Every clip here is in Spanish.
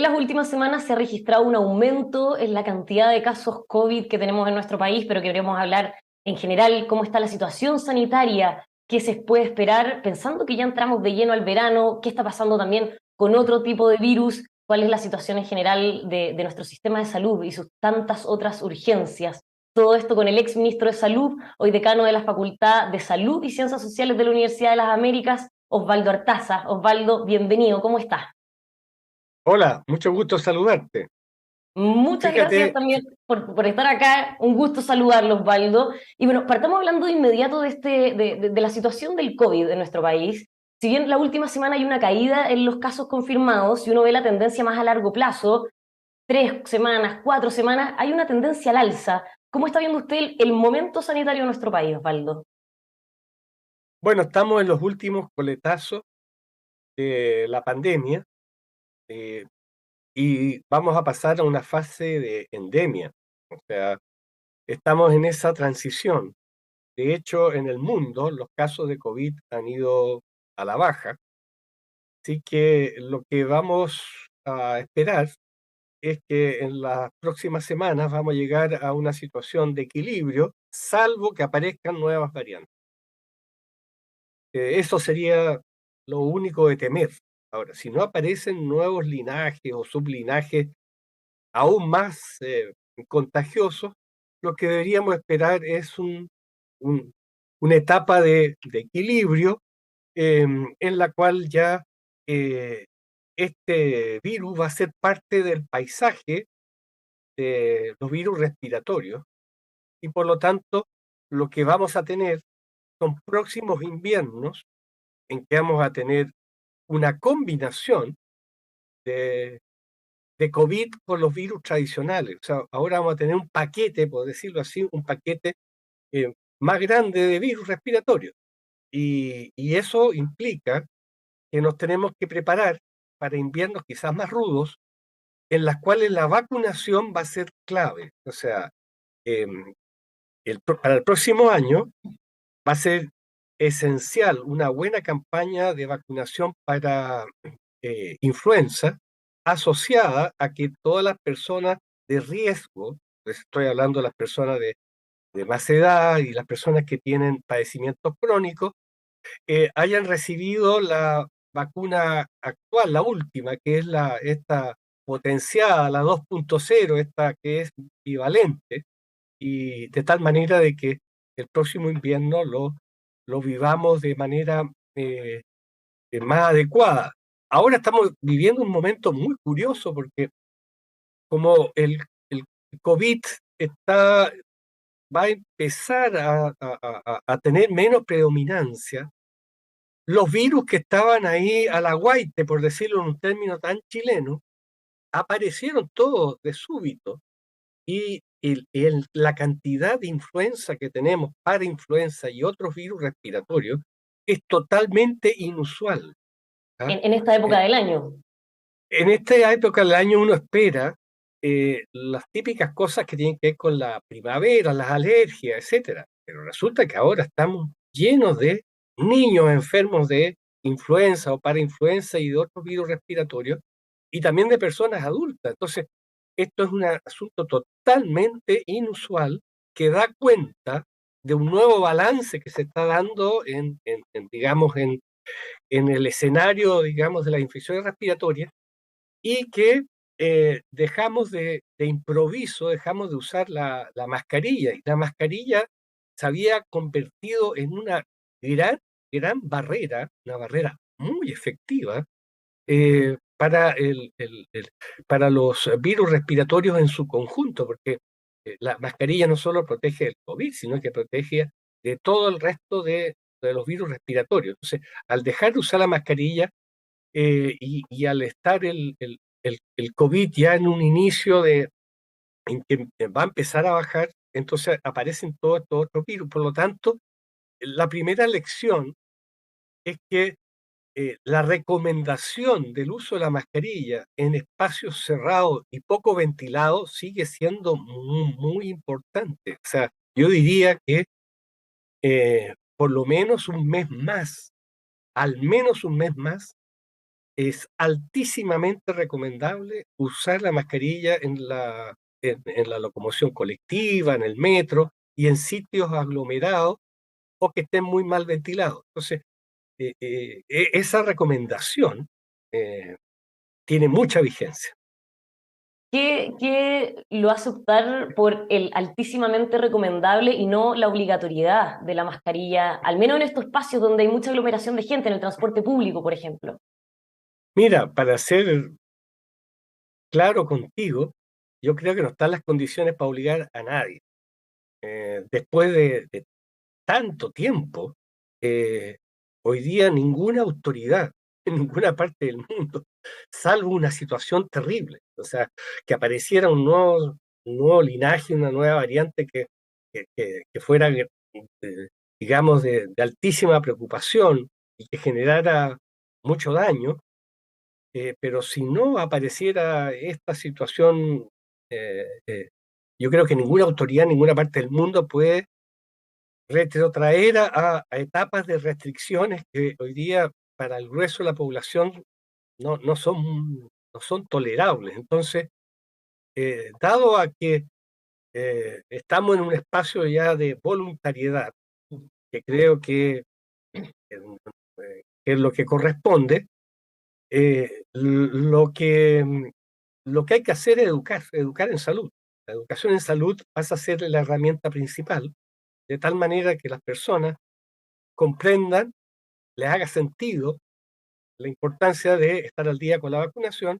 las últimas semanas se ha registrado un aumento en la cantidad de casos COVID que tenemos en nuestro país, pero queremos hablar en general cómo está la situación sanitaria, qué se puede esperar, pensando que ya entramos de lleno al verano, qué está pasando también con otro tipo de virus, cuál es la situación en general de nuestro sistema de salud y sus tantas otras urgencias. Todo esto con el ex ministro de Salud, hoy decano de la Facultad de Salud y Ciencias Sociales de la Universidad de las Américas, Osvaldo Artaza. Osvaldo, bienvenido, ¿cómo estás? Hola, mucho gusto saludarte. Muchas gracias Fíjate, también por estar acá. Un gusto saludarlos, Osvaldo. Y bueno, partamos hablando de inmediato de la situación del COVID en nuestro país. Si bien la última semana hay una caída en los casos confirmados y uno ve la tendencia más a largo plazo, 3 semanas, 4 semanas, hay una tendencia al alza. ¿Cómo está viendo usted el momento sanitario en nuestro país, Osvaldo? bueno, estamos en los últimos coletazos de la pandemia eh, y vamos a pasar a una fase de endemia. O sea, estamos en esa transición. De hecho, en el mundo los casos de COVID han ido a la baja, así que lo que vamos a esperar es que en las próximas semanas vamos a llegar a una situación de equilibrio, salvo que aparezcan nuevas variantes. Eso sería lo único de temer. Ahora, si no aparecen nuevos linajes o sublinajes aún más contagiosos, lo que deberíamos esperar es un- una etapa de equilibrio en la cual ya eh, este virus va a ser parte del paisaje de los virus respiratorios y por lo tanto lo que vamos a tener son próximos inviernos en que vamos a tener una combinación de, de COVID con los virus tradicionales. O sea, ahora vamos a tener un paquete, por decirlo así, un paquete más grande de virus respiratorios. Y eso implica que nos tenemos que preparar para inviernos quizás más rudos, en las cuales la vacunación va a ser clave. O sea, eh, para el próximo año va a ser esencial una buena campaña de vacunación para influenza asociada a que todas las personas de riesgo, pues estoy hablando de las personas de más edad y las personas que tienen padecimientos crónicos, hayan recibido la vacuna actual, la última, que es esta potenciada, la 2.0, esta que es bivalente, y de tal manera de que el próximo invierno lo vivamos de manera eh, más adecuada. Ahora estamos viviendo un momento muy curioso porque como el COVID está, va a empezar a tener menos predominancia, los virus que estaban ahí a la guaite, por decirlo en un término tan chileno, aparecieron todos de súbito y la cantidad de influenza que tenemos para influenza y otros virus respiratorios es totalmente inusual. ¿Ah? En esta época Eh, del año. En esta época del año uno espera las típicas cosas que tienen que ver con la primavera, las alergias, etcétera. Pero resulta que ahora estamos llenos de niños enfermos de influenza o parainfluenza y de otros virus respiratorios, y también de personas adultas. Entonces, esto es un asunto totalmente inusual que da cuenta de un nuevo balance que se está dando digamos, en el escenario, digamos, de las infecciones respiratorias y que dejamos de improviso, dejamos de usar la mascarilla. Y la mascarilla se había convertido en una gran, gran barrera, una barrera muy efectiva para los virus respiratorios en su conjunto, porque la mascarilla no solo protege del COVID, sino que protege de todo el resto de los virus respiratorios. Entonces, al dejar de usar la mascarilla, y al estar el COVID ya en un inicio en que va a empezar a bajar, entonces aparecen todos estos otros virus. Por lo tanto, la primera lección es que la recomendación del uso de la mascarilla en espacios cerrados y poco ventilados sigue siendo muy, muy importante. O sea, yo diría que por lo menos un mes más, al menos un mes más, es altísimamente recomendable usar la mascarilla en la locomoción colectiva, en el metro y en sitios aglomerados o que estén muy mal ventilados. Entonces, esa recomendación eh, tiene mucha vigencia. ¿Qué lo hace optar por el altísimamente recomendable y no la obligatoriedad de la mascarilla, al menos en estos espacios donde hay mucha aglomeración de gente, en el transporte público, por ejemplo? Mira, para ser claro contigo, yo creo que no están las condiciones para obligar a nadie. Después de tanto tiempo, eh, hoy día ninguna autoridad en ninguna parte del mundo, salvo una situación terrible, o sea, que apareciera un nuevo linaje, una nueva variante que fuera, digamos, de altísima preocupación y que generara mucho daño, pero si no apareciera esta situación, yo creo que ninguna autoridad en ninguna parte del mundo puede retrotraer a etapas de restricciones que hoy día para el grueso de la población no son tolerables. Entonces, dado a que estamos en un espacio ya de voluntariedad, que creo que es lo que corresponde, lo que hay que hacer es educar en salud. La educación en salud pasa a ser la herramienta principal, de tal manera que las personas comprendan, les haga sentido la importancia de estar al día con la vacunación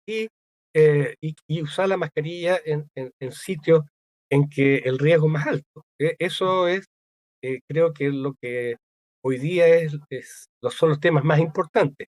y, y usar la mascarilla en sitios en que el riesgo es más alto. Eso es, creo que lo que hoy día son los temas más importantes.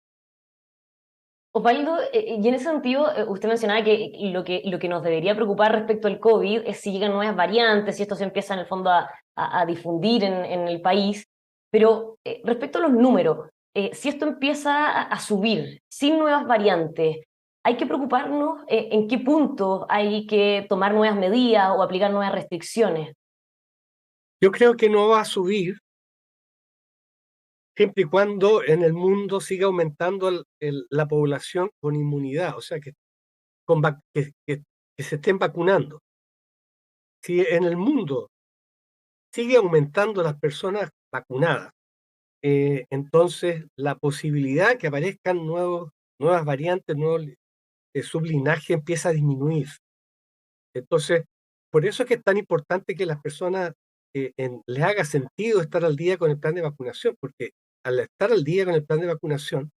Osvaldo, y en ese sentido, usted mencionaba que lo que nos debería preocupar respecto al COVID es si llegan nuevas variantes, si esto se empieza en el fondo a difundir en el país, pero respecto a los números, si esto empieza a subir sin nuevas variantes, ¿hay que preocuparnos en qué punto hay que tomar nuevas medidas o aplicar nuevas restricciones? Yo creo que no va a subir siempre y cuando en el mundo siga aumentando la población con inmunidad, o sea, que se estén vacunando. Si en el mundo sigue aumentando las personas vacunadas, entonces la posibilidad que aparezcan nuevas variantes, nuevos sublinaje empieza a disminuir. Entonces, por eso es que es tan importante que las personas les haga sentido estar al día con el plan de vacunación, porque al estar al día con el plan de vacunación,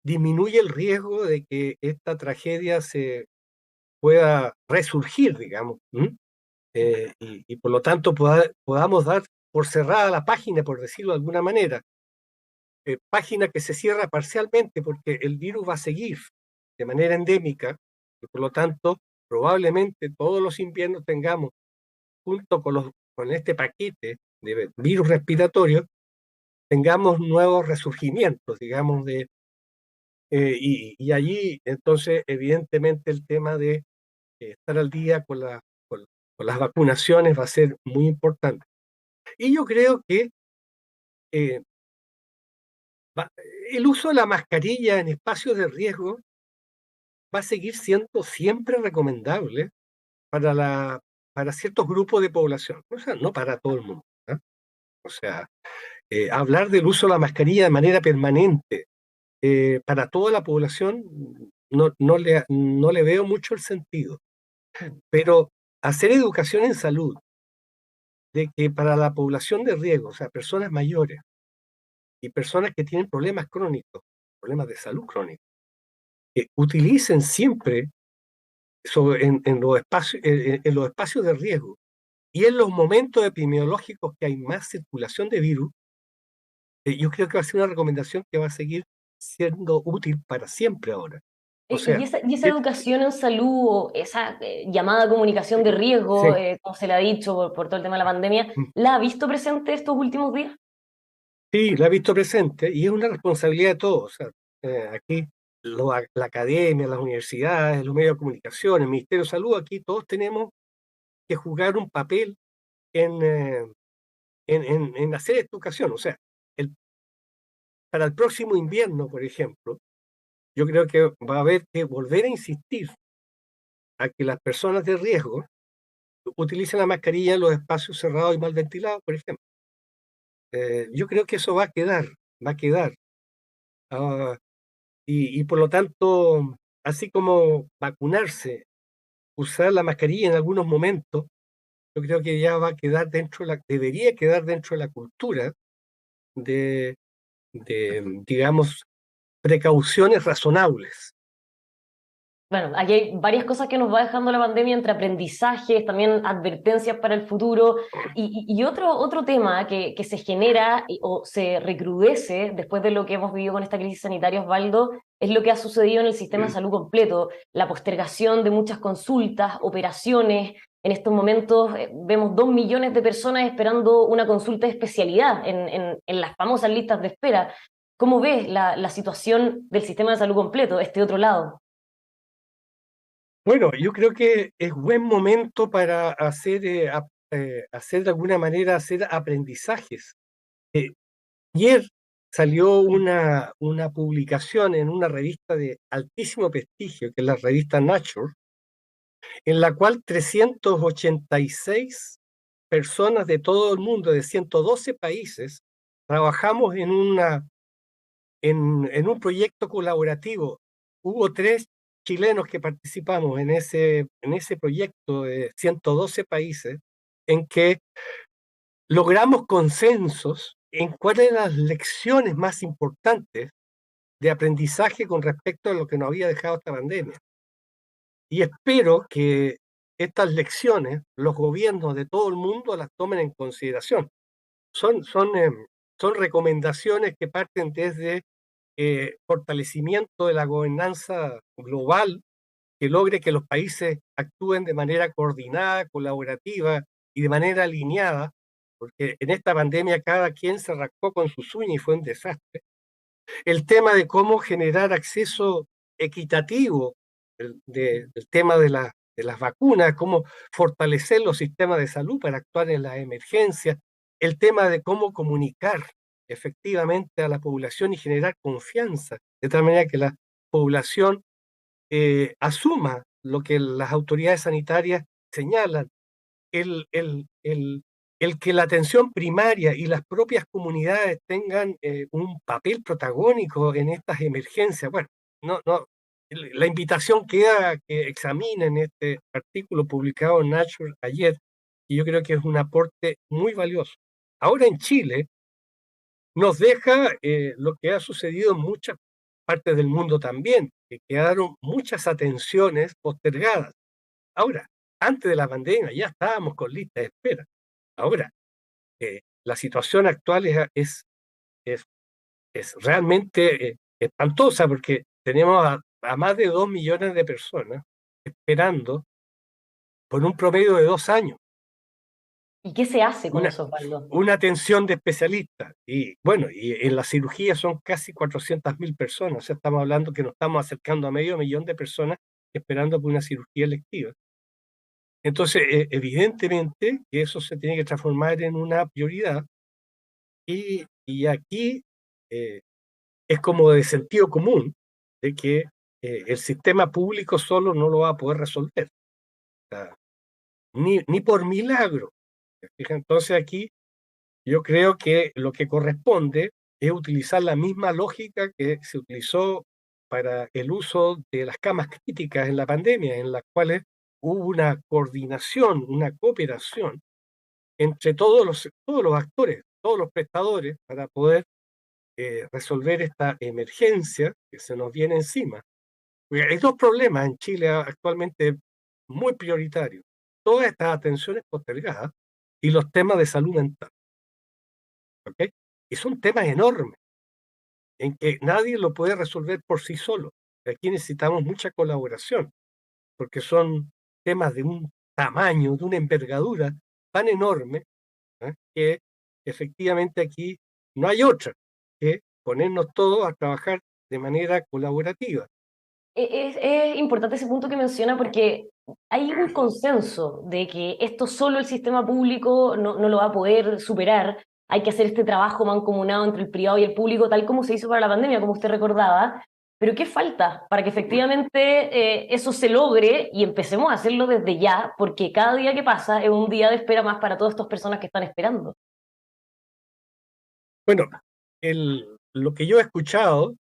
disminuye el riesgo de que esta tragedia se pueda resurgir, digamos, ¿m? Y por lo tanto podamos dar por cerrada la página, por decirlo de alguna manera, página que se cierra parcialmente porque el virus va a seguir de manera endémica y por lo tanto probablemente todos los inviernos tengamos, junto con este paquete de virus respiratorio, tengamos nuevos resurgimientos, digamos, y allí entonces evidentemente el tema de estar al día con las vacunaciones va a ser muy importante. Y yo creo que eh, va- el uso de la mascarilla en espacios de riesgo va a seguir siendo siempre recomendable para para ciertos grupos de población, o sea, no para todo el mundo, ¿ah? O sea, hablar del uso de la mascarilla de manera permanente para toda la población no le veo mucho el sentido, pero hacer educación en salud de que para la población de riesgo, o sea, personas mayores y personas que tienen problemas crónicos, problemas de salud crónicos, que utilicen siempre en los espacios de riesgo y en los momentos epidemiológicos que hay más circulación de virus, yo creo que va a ser una recomendación que va a seguir siendo útil para siempre ahora. O Y sea, esa eh, educación en salud, o esa llamada comunicación de riesgo, sí, como se le ha dicho por todo el tema de la pandemia, mm, ¿la ha visto presente estos últimos días? sí, la he visto presente y es una responsabilidad de todos. O sea, aquí la academia, las universidades, los medios de comunicación, el Ministerio de Salud, aquí todos tenemos que jugar un papel en, eh, en hacer educación. O sea, el, para el próximo invierno, por ejemplo, yo creo que va a haber que volver a insistir a que las personas de riesgo utilicen la mascarilla en los espacios cerrados y mal ventilados, por ejemplo. Yo creo que eso va a quedar, va a quedar. Ah, y por lo tanto, así como vacunarse, usar la mascarilla en algunos momentos, yo creo que ya va a quedar debería quedar dentro de la cultura de, digamos, precauciones razonables. Bueno, aquí hay varias cosas que nos va dejando la pandemia entre aprendizajes, también advertencias para el futuro y otro tema que se genera o se recrudece después de lo que hemos vivido con esta crisis sanitaria, Osvaldo, es lo que ha sucedido en el sistema de salud completo, la postergación de muchas consultas, operaciones. En estos momentos vemos 2 millones de personas esperando una consulta de especialidad en las famosas listas de espera. ¿Cómo ves la situación del sistema de salud completo, este otro lado? Bueno, yo creo que es buen momento para hacer de alguna manera, hacer aprendizajes. Eh, Ayer salió una publicación en una revista de altísimo prestigio, que es la revista Nature, en la cual 386 personas de todo el mundo, de 112 países, trabajamos en un proyecto colaborativo. Hubo 3 chilenos que participamos en ese proyecto de 112 países, en que logramos consensos en cuáles eran las lecciones más importantes de aprendizaje con respecto a lo que nos había dejado esta pandemia. Y espero que estas lecciones los gobiernos de todo el mundo las tomen en consideración. Son, son, eh, Son recomendaciones que parten desde fortalecimiento de la gobernanza global que logre que los países actúen de manera coordinada, colaborativa y de manera alineada, porque en esta pandemia cada quien se rascó con sus uñas y fue un desastre. El tema de cómo generar acceso equitativo, del tema de las vacunas, cómo fortalecer los sistemas de salud para actuar en las emergencias, el tema de cómo comunicar efectivamente a la población y generar confianza, de tal manera que la población asuma lo que las autoridades sanitarias señalan, el, el, el, el que la atención primaria y las propias comunidades tengan un papel protagónico en estas emergencias. Bueno, no, la invitación queda a que examinen este artículo publicado en Nature ayer, y yo creo que es un aporte muy valioso. Ahora en Chile nos deja lo que ha sucedido en muchas partes del mundo también, que quedaron muchas atenciones postergadas. Ahora, antes de la pandemia ya estábamos con lista de espera. Ahora, la situación actual es, es realmente espantosa porque tenemos a más de 2 millones de personas esperando por un promedio de 2 años ¿Y qué se hace con una, eso, Osvaldo? una atención de especialistas. Y bueno, y en la cirugía son casi 400.000 personas. O sea, estamos hablando que nos estamos acercando a medio millón de personas esperando por una cirugía electiva. Entonces, evidentemente que eso se tiene que transformar en una prioridad y aquí eh, es como de sentido común de que el sistema público solo no lo va a poder resolver, o sea, ni por milagro. ¿Se fija? Entonces aquí yo creo que lo que corresponde es utilizar la misma lógica que se utilizó para el uso de las camas críticas en la pandemia, en las cuales hubo una coordinación, una cooperación entre todos los actores, todos los prestadores, para poder resolver esta emergencia que se nos viene encima. Porque hay dos problemas en Chile actualmente muy prioritarios. Todas estas atenciones postergadas y los temas de salud mental. ¿Ok? Y son temas enormes en que nadie lo puede resolver por sí solo. Aquí necesitamos mucha colaboración, porque son temas de un tamaño, de una envergadura tan enorme, que efectivamente aquí no hay otra que ponernos todos a trabajar de manera colaborativa. Es importante ese punto que menciona porque hay un consenso de que esto solo el sistema público no lo va a poder superar. Hay que hacer este trabajo mancomunado entre el privado y el público, tal como se hizo para la pandemia, como usted recordaba. Pero ¿qué falta para que efectivamente eso se logre y empecemos a hacerlo desde ya? Porque cada día que pasa es un día de espera más para todas estas personas que están esperando. Bueno, lo que yo he escuchado,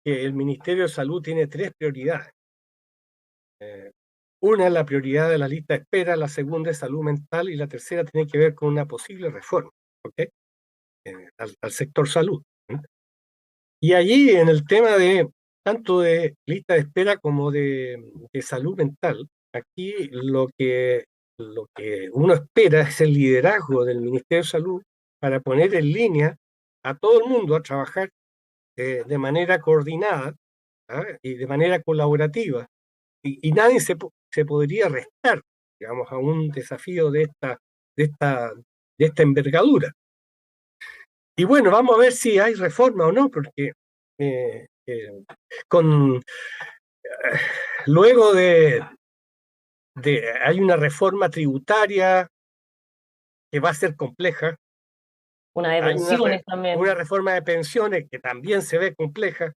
que el Ministerio de Salud tiene tres prioridades. Eh, una es la prioridad de la lista de espera, la segunda es salud mental y la tercera tiene que ver con una posible reforma, ¿ok? Al sector salud. ¿Mm? Y allí en el tema de tanto de lista de espera como de salud mental, aquí lo que uno espera es el liderazgo del Ministerio de Salud para poner en línea a todo el mundo a trabajar de manera coordinada, ¿ah? Y de manera colaborativa. Y nadie se podría restar, digamos, a un desafío de esta, de esta envergadura. Y bueno, vamos a ver si hay reforma o no, porque eh, eh, con luego hay una reforma tributaria que va a ser compleja, Una de hay pensiones también. una reforma de pensiones que también se ve compleja,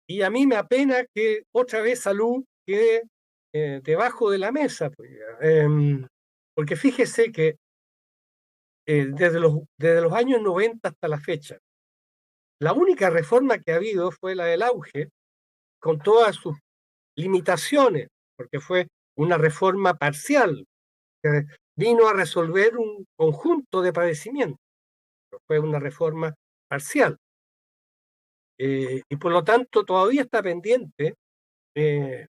y a mí me apena que otra vez salud quede debajo de la mesa, porque fíjese que desde los años 90 hasta la fecha, la única reforma que ha habido fue la del auge, con todas sus limitaciones, porque fue una reforma parcial, que vino a resolver un conjunto de padecimientos, fue una reforma parcial. Y por lo tanto todavía está pendiente eh,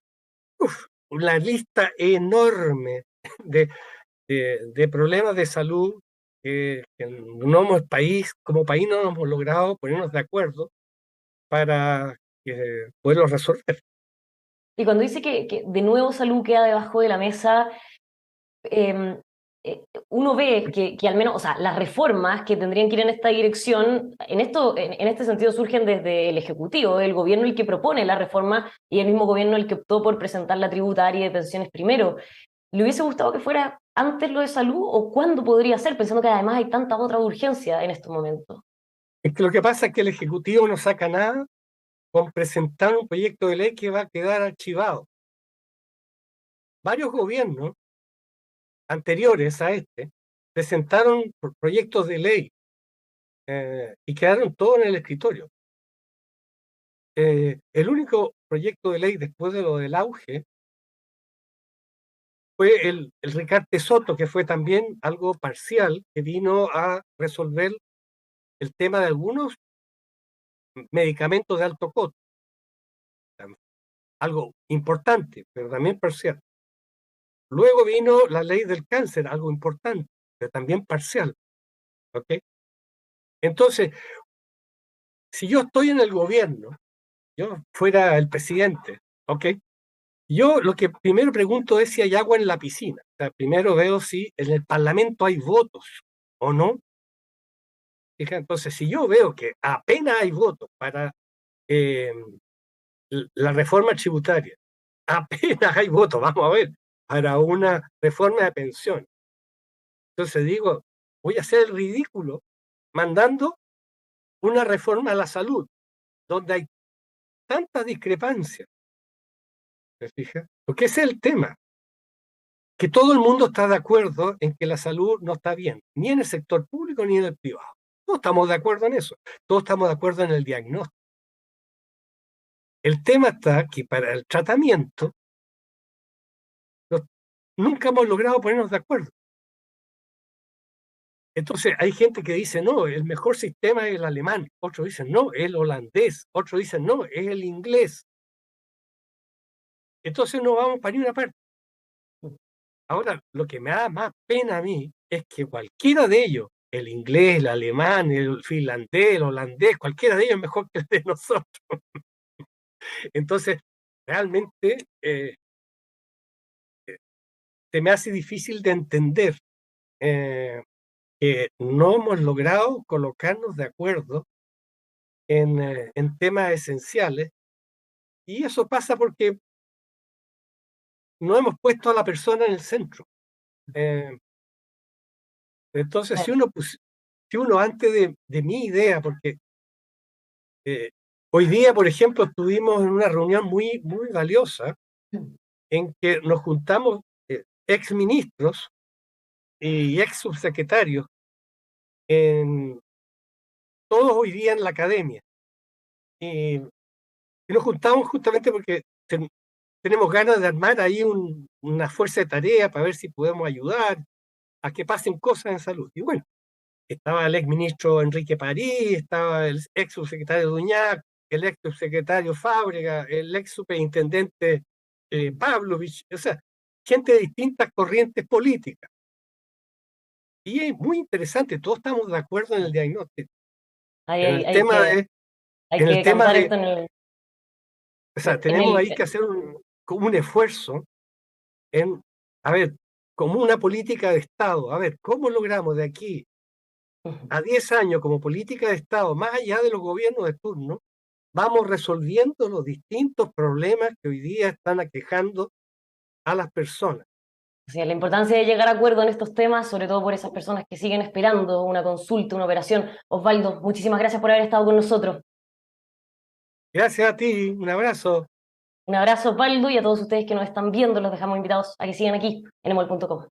una lista enorme de, de problemas de salud que no hemos como país no hemos logrado ponernos de acuerdo para poderlos resolver. Y cuando dice que de nuevo salud queda debajo de la mesa, eh, uno ve que al menos, o sea, las reformas que tendrían que ir en esta dirección, en este sentido surgen desde el Ejecutivo, el gobierno el que propone la reforma y el mismo gobierno el que optó por presentar la tributaria y de pensiones primero. ¿Le hubiese gustado que fuera antes lo de salud o cuándo podría ser, pensando que además hay tanta otra urgencia en estos momentos? Es que lo que pasa es que el Ejecutivo no saca nada con presentar un proyecto de ley que va a quedar archivado. Varios gobiernos anteriores a este presentaron proyectos de ley y quedaron todos en el escritorio. El único proyecto de ley después de lo del auge fue el Recarte Soto, que fue también algo parcial, que vino a resolver el tema de algunos medicamentos de alto costo, algo importante, pero también parcial. Luego vino la ley del cáncer, algo importante, pero también parcial. ¿Ok? Entonces, si yo estoy en el gobierno, yo fuera el presidente, ¿ok? Yo lo que primero pregunto es si hay agua en la piscina. O sea, primero veo si en el Parlamento hay votos o no. Fija, entonces, si yo veo que apenas hay votos para eh, la reforma tributaria, apenas hay votos, vamos a ver, para una reforma de pensión. Entonces digo, voy a hacer el ridículo mandando una reforma a la salud, donde hay tanta discrepancia, ¿te fijas? Porque ese es el tema, que todo el mundo está de acuerdo en que la salud no está bien, ni en el sector público ni en el privado. Todos estamos de acuerdo en eso, todos estamos de acuerdo en el diagnóstico. El tema está que para el tratamiento no- nunca hemos logrado ponernos de acuerdo. Entonces hay gente que dice, no, el mejor sistema es el alemán, otros dicen, no, el holandés, otros dicen, no, es el inglés. Entonces no vamos para ninguna parte. Ahora, lo que me da más pena a mí es que cualquiera de ellos, el inglés, el alemán, el finlandés, el holandés, cualquiera de ellos es mejor que el de nosotros. Entonces, realmente se me hace difícil de entender eh, que no hemos logrado colocarnos de acuerdo en temas esenciales, y eso pasa porque no hemos puesto a la persona en el centro. Eh, entonces, si uno antes de mi idea, porque Hoy día, por ejemplo, estuvimos en una reunión muy, muy valiosa en que nos juntamos ex ministros y ex subsecretarios, en, todos hoy día en la academia. Y, y nos juntamos justamente porque tenemos ganas de armar ahí una fuerza de tarea para ver si podemos ayudar a que pasen cosas en salud. Y bueno, estaba el ex ministro Enrique París, estaba el ex subsecretario Duñac, el ex subsecretario Fábrega, el ex superintendente Pavlovich, o sea, gente de distintas corrientes políticas. Y es muy interesante, todos estamos de acuerdo en el diagnóstico. Hay, En hay, el hay tema que, de, hay en el que tema cantar de, esto en el, o sea, en tenemos el, ahí que hacer como un esfuerzo en, a ver, como una política de Estado, a ver, ¿cómo logramos de aquí a 10 años como política de Estado, más allá de los gobiernos de turno, vamos resolviendo los distintos problemas que hoy día están aquejando a las personas? sí, la importancia de llegar a acuerdo en estos temas, sobre todo por esas personas que siguen esperando una consulta, una operación. Osvaldo, muchísimas gracias por haber estado con nosotros. Gracias a ti, un abrazo. Un abrazo, Osvaldo, y a todos ustedes que nos están viendo, los dejamos invitados a que sigan aquí en emol.com.